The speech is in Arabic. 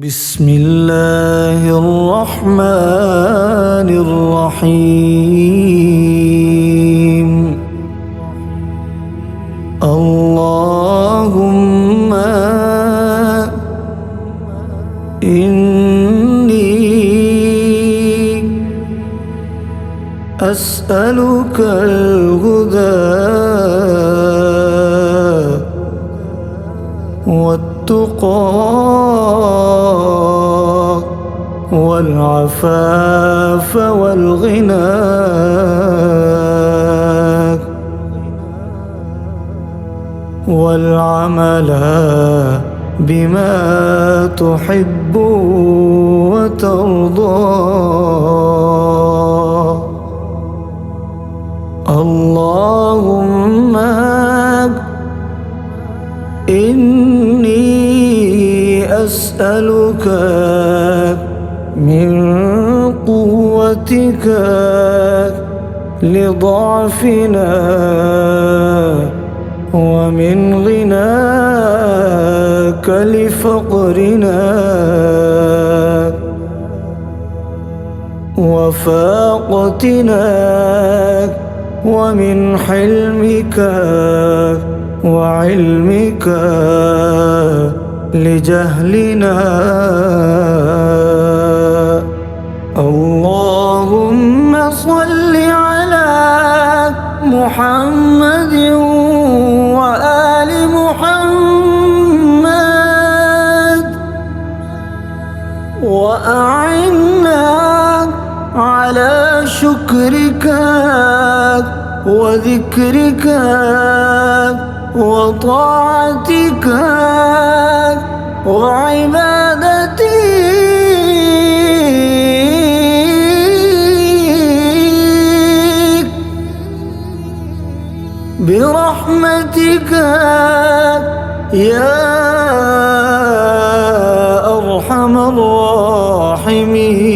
بسم الله الرحمن الرحيم. اللهم إني أسألك الهدى والتقى والعفاف والغنى والعمل بما تحب وترضى. اللهم إني أسألك من قوتك لضعفنا ومن غناك لفقرنا وفاقتنا ومن حلمك وعلمك لجهلنا. اللهم صل على محمد وآل محمد وأعنا على شكرك وذكرك وطاعتك وعبادتك برحمتك يا أرحم الراحمين.